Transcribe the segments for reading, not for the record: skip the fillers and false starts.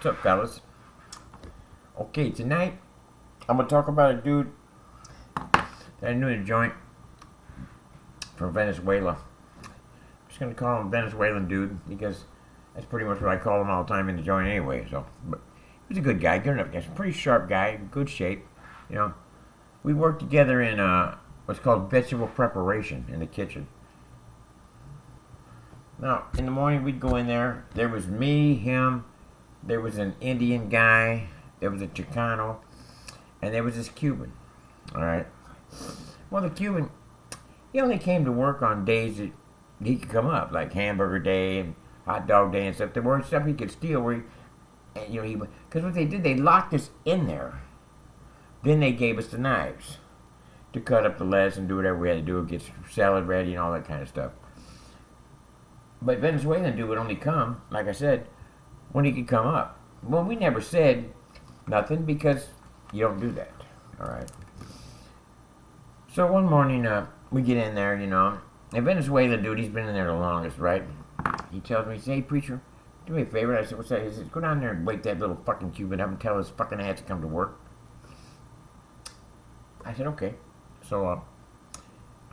What's up, fellas? Okay, tonight I'm gonna talk about a dude that I knew in a joint from Venezuela. I'm just gonna call him Venezuelan Dude because that's pretty much what I call him all the time in the joint anyway. So, but he was a good guy, good enough guy, a pretty sharp guy, good shape. You know, we worked together in what's called vegetable preparation in the kitchen. Now, in the morning we'd go in there. There was me, him. There was an Indian guy. There was a Chicano, and there was this Cuban. All right. Well, the Cuban, he only came to work on days that he could come up, like hamburger day and hot dog day and stuff. There were stuff he could steal where he, and, you know, because what they did, they locked us in there. Then they gave us the knives to cut up the lettuce and do whatever we had to do, get salad ready and all that kind of stuff. But Venezuelan dude would only come, like I said, when he could come up. Well, we never said nothing because you don't do that. All right. So one morning, we get in there, you know, and Venezuelan dude, he's been in there the longest, right? He tells me, he says, "Hey, preacher, do me a favor." I said, "What's that?" He says, "Go down there and wake that little fucking Cuban up and tell his fucking ass to come to work." I said, "Okay." So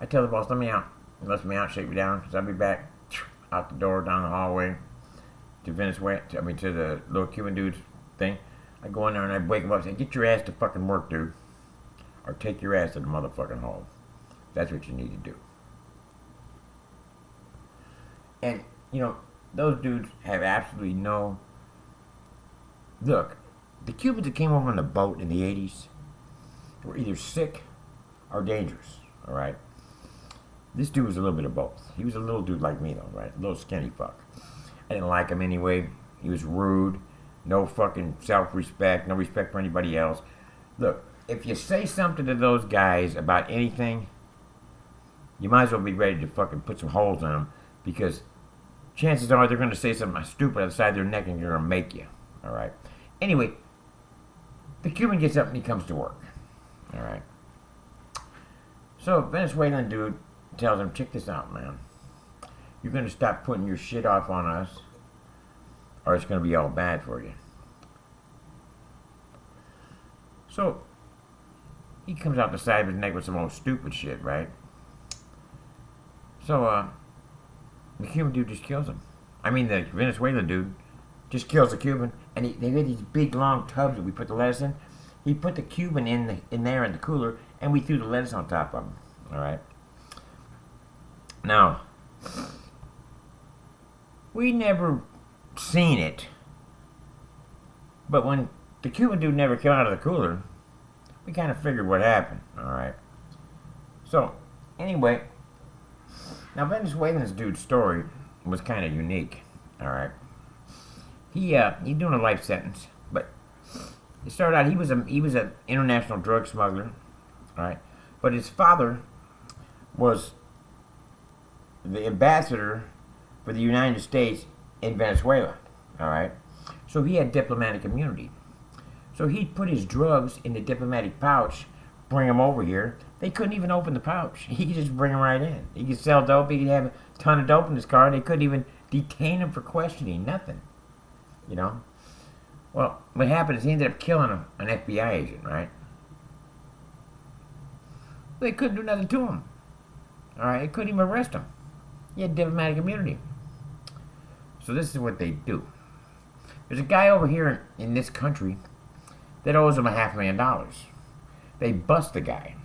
I tell the boss, "Let me out." He lets me out, shake me down, because I'll be back out the door, down the hallway to Venezuela, to the little Cuban dude's thing. I go in there and I wake him up and say, "Get your ass to fucking work, dude. Or take your ass to the motherfucking home. That's what you need to do." And, you know, those dudes have absolutely no... Look, the Cubans that came over on the boat in the 80s were either sick or dangerous, all right? This dude was a little bit of both. He was a little dude like me, though, right? A little skinny fuck. I didn't like him anyway. He was rude. No fucking self-respect. No respect for anybody else. Look, if you say something to those guys about anything, you might as well be ready to fucking put some holes in them, because chances are they're going to say something stupid on the side of their neck and they're going to make you. All right? Anyway, the Cuban gets up and he comes to work. All right? So, Venezuelan dude tells him, "Check this out, man. You're going to stop putting your shit off on us, or it's going to be all bad for you." So, he comes out the side of his neck with some old stupid shit, right? So, the Cuban dude just kills him. I mean, the Venezuelan dude just kills the Cuban, and they had these big, long tubs that we put the lettuce in. He put the Cuban in there in the cooler, and we threw the lettuce on top of him, all right? Now, we never seen it, but when the Cuban dude never came out of the cooler, we kind of figured what happened, all right? So, anyway, now Venezuelan dude's story was kind of unique, all right? He's doing a life sentence, but it started out, he was an international drug smuggler, all right? But his father was the ambassador for the United States in Venezuela, all right? So he had diplomatic immunity. So he'd put his drugs in the diplomatic pouch, bring them over here. They couldn't even open the pouch. He could just bring them right in. He could sell dope. He could have a ton of dope in his car. They couldn't even detain him for questioning. Nothing, you know? Well, what happened is he ended up killing an FBI agent, right? They couldn't do nothing to him. All right? They couldn't even arrest him. He had diplomatic immunity. So this is what they do. There's a guy over here in this country that owes him $500,000. They bust the guy.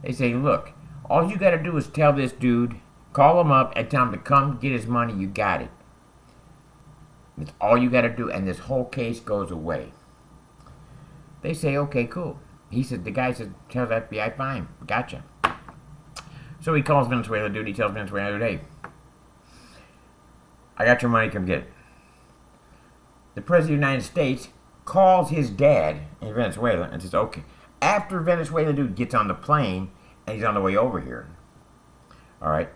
They say, "Look, all you got to do is tell this dude, call him up and tell him to come get his money. You got it. That's all you got to do, and this whole case goes away." They say, "Okay, cool." The guy said, tells the FBI, "Fine, gotcha." So he calls Venezuela dude. He tells Venezuela dude, "Hey, I got your money. Come get it." The President of the United States calls his dad in Venezuela and says, "Okay." After Venezuela dude gets on the plane and he's on the way over here, all right,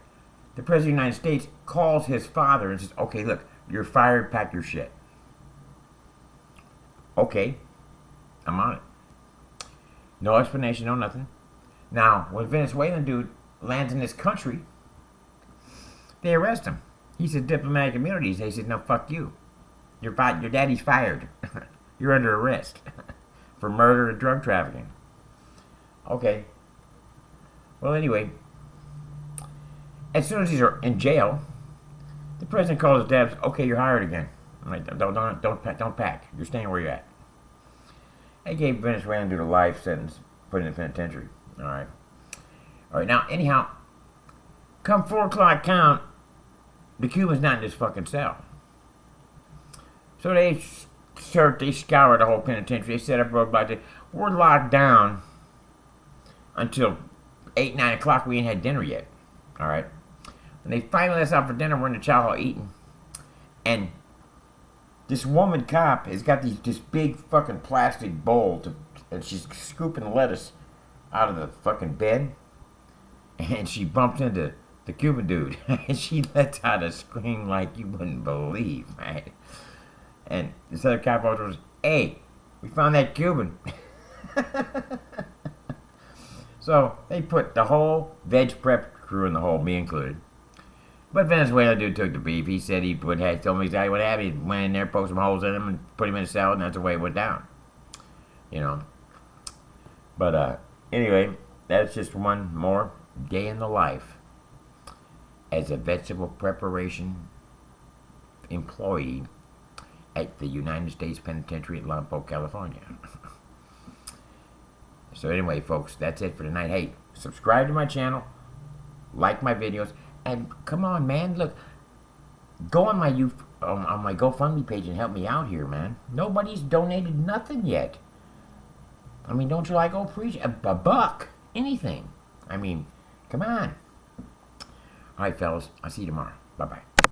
the President of the United States calls his father and says, "Okay, look, you're fired. Pack your shit." Okay, I'm on it. No explanation, no nothing. Now, when Venezuelan dude lands in this country, they arrest him. He said diplomatic immunity. They said, "No, fuck you." Your daddy's fired. You're under arrest for murder and drug trafficking. Okay. Well, anyway, as soon as he's in jail, the president calls his dad and says, okay, you're hired again. I'm like, don't pack. You're staying where you're at. They gave Venezuelan Dude a life sentence, put in the penitentiary. All right. Now, anyhow, come 4 o'clock count, the Cuban's not in this fucking cell. So they scoured the whole penitentiary. They set up roadblocks. We're locked down until 8, 9 o'clock. We ain't had dinner yet. All right. When they finally let us out for dinner, we're in the chow hall eating. And this woman cop has got this big fucking plastic bowl and she's scooping lettuce out of the fucking bed. And she bumps into the Cuban dude. And she lets out a scream like you wouldn't believe, right? And this other cop goes, hey, we found that Cuban. So they put the whole veg prep crew in the hole, me included. But Venezuelan Dude took the beef. He said he told me exactly what happened. He went in there, poked some holes in him, and put him in a cell, and that's the way it went down. You know. But anyway, that's just one more day in the life as a vegetable preparation employee at the United States Penitentiary at Lompoc, California. So anyway, folks, that's it for tonight. Hey, subscribe to my channel, like my videos, and come on, man, look, go on my GoFundMe page and help me out here, man. Nobody's donated nothing yet. I mean, don't you like old preach? A buck, anything. I mean, come on. All right, fellas, I'll see you tomorrow. Bye-bye.